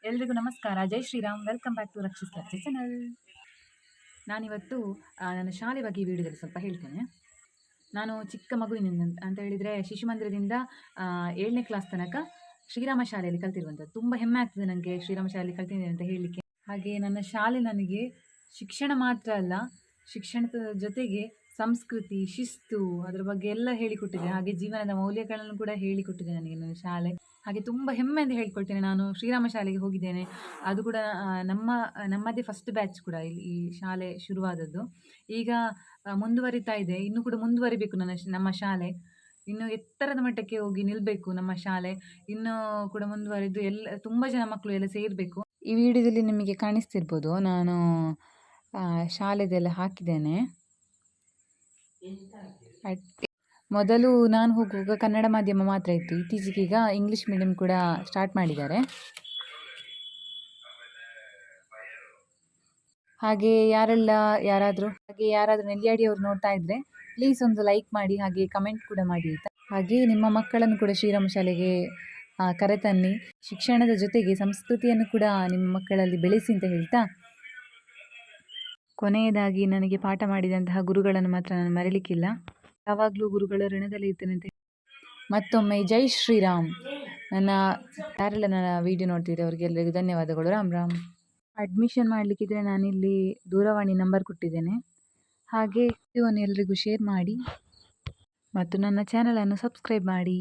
ಎಲ್ರಿಗೂ ನಮಸ್ಕಾರ. ಜೈ Shriram. Welcome back to Rakshit ಲರ್ಜಿ ಚಾನಲ್. ನಾನಿವತ್ತು ನನ್ನ ಶಾಲೆ ಬಗ್ಗೆ ಈ ವಿಡಿಯೋದಲ್ಲಿ ಸ್ವಲ್ಪ ಹೇಳ್ತೇನೆ. ನಾನು ಚಿಕ್ಕ ಮಗುವಿನಿಂದ ಅಂತ ಹೇಳಿದರೆ ಶಿಶು ಮಂದಿರದಿಂದ 7ನೇ ಕ್ಲಾಸ್ ತನಕ ಶ್ರೀರಾಮ ಶಾಲೆಯಲ್ಲಿ ಕಲ್ತಿರುವಂಥದ್ದು. ತುಂಬ ಹೆಮ್ಮೆ ಆಗ್ತದೆ ನನಗೆ ಶ್ರೀರಾಮ ಶಾಲೆಯಲ್ಲಿ ಕಲ್ತಿದ್ದೇನೆ ಅಂತ ಹೇಳಲಿಕ್ಕೆ. ಹಾಗೆ ನನ್ನ ಶಾಲೆ ನನಗೆ ಶಿಕ್ಷಣ ಮಾತ್ರ ಅಲ್ಲ, ಶಿಕ್ಷಣದ ಜೊತೆಗೆ ಸಂಸ್ಕೃತಿ, ಶಿಸ್ತು, ಅದರ ಬಗ್ಗೆ ಎಲ್ಲ ಹೇಳಿಕೊಟ್ಟಿದೆ. ಹಾಗೆ ಜೀವನದ ಮೌಲ್ಯಗಳನ್ನು ಕೂಡ ಹೇಳಿಕೊಟ್ಟಿದೆ ನನಗೆ ನನ್ನ ಶಾಲೆ. ಹಾಗೆ ತುಂಬ ಹೆಮ್ಮೆಯಿಂದ ಹೇಳ್ಕೊಳ್ತೇನೆ, ನಾನು ಶ್ರೀರಾಮ ಶಾಲೆಗೆ ಹೋಗಿದ್ದೇನೆ. ಅದು ಕೂಡ ನಮ್ಮದೇ ಫಸ್ಟ್ ಬ್ಯಾಚ್ ಕೂಡ ಇಲ್ಲಿ ಈ ಶಾಲೆ ಶುರುವಾದದ್ದು. ಈಗ ಮುಂದುವರಿತಾ ಇದೆ, ಇನ್ನೂ ಕೂಡ ಮುಂದುವರಿಬೇಕು ನಮ್ಮ ಶಾಲೆ. ಇನ್ನು ಎತ್ತರದ ಮಟ್ಟಕ್ಕೆ ಹೋಗಿ ನಿಲ್ಲಬೇಕು ನಮ್ಮ ಶಾಲೆ. ಇನ್ನೂ ಕೂಡ ಮುಂದುವರಿದು ತುಂಬ ಜನ ಮಕ್ಕಳು ಎಲ್ಲ ಸೇರಬೇಕು. ಈ ವಿಡಿಯೋದಲ್ಲಿ ನಿಮಗೆ ಕಾಣಿಸ್ತಿರ್ಬೋದು, ನಾನು ಶಾಲೆದೆಲ್ಲ ಹಾಕಿದ್ದೇನೆ. ಮೊದಲು ನಾನು ಹೋಗುವಾಗ ಕನ್ನಡ ಮಾಧ್ಯಮ ಮಾತ್ರ ಇತ್ತು. ಇತ್ತೀಚೆಗೆ ಈಗ ಇಂಗ್ಲೀಷ್ ಮೀಡಿಯಂ ಕೂಡ ಸ್ಟಾರ್ಟ್ ಮಾಡಿದ್ದಾರೆ. ಹಾಗೆ ಯಾರಾದರೂ ನೆಲ್ಲಿಯಾಡಿ ಅವರು ನೋಡ್ತಾ ಇದ್ದರೆ ಪ್ಲೀಸ್ ಒಂದು ಲೈಕ್ ಮಾಡಿ, ಹಾಗೆ ಕಮೆಂಟ್ ಕೂಡ ಮಾಡಿ ಆಯಿತಾ. ಹಾಗೆ ನಿಮ್ಮ ಮಕ್ಕಳನ್ನು ಕೂಡ ಶ್ರೀರಾಮ ಶಾಲೆಗೆ ಕರೆತನ್ನಿ. ಶಿಕ್ಷಣದ ಜೊತೆಗೆ ಸಂಸ್ಕೃತಿಯನ್ನು ಕೂಡ ನಿಮ್ಮ ಮಕ್ಕಳಲ್ಲಿ ಬೆಳೆಸಿ ಅಂತ ಹೇಳ್ತಾ, ಕೊನೆಯದಾಗಿ ನನಗೆ ಪಾಠ ಮಾಡಿದಂತಹ ಗುರುಗಳನ್ನು ಮಾತ್ರ ನಾನು ಮರೀಲಿಕ್ಕಿಲ್ಲ. ಯಾವಾಗಲೂ ಗುರುಗಳ ಋಣದಲ್ಲಿ ಇರ್ತೇನೆ ಅಂತ. ಮತ್ತೊಮ್ಮೆ ಜೈ ಶ್ರೀರಾಮ್. ಯಾರೆಲ್ಲ ನನ್ನ ವಿಡಿಯೋ ನೋಡ್ತಿದ್ದೆ ಅವರಿಗೆಲ್ಲರಿಗೂ ಧನ್ಯವಾದಗಳು. ರಾಮ್ ರಾಮ್. ಅಡ್ಮಿಷನ್ ಮಾಡಲಿಕ್ಕಿದ್ರೆ ನಾನಿಲ್ಲಿ ದೂರವಾಣಿ ನಂಬರ್ ಕೊಟ್ಟಿದ್ದೇನೆ. ಹಾಗೆ ವಿಡಿಯೋವನ್ನು ಎಲ್ರಿಗೂ ಶೇರ್ ಮಾಡಿ ಮತ್ತು ನನ್ನ ಚಾನಲನ್ನು ಸಬ್ಸ್ಕ್ರೈಬ್ ಮಾಡಿ.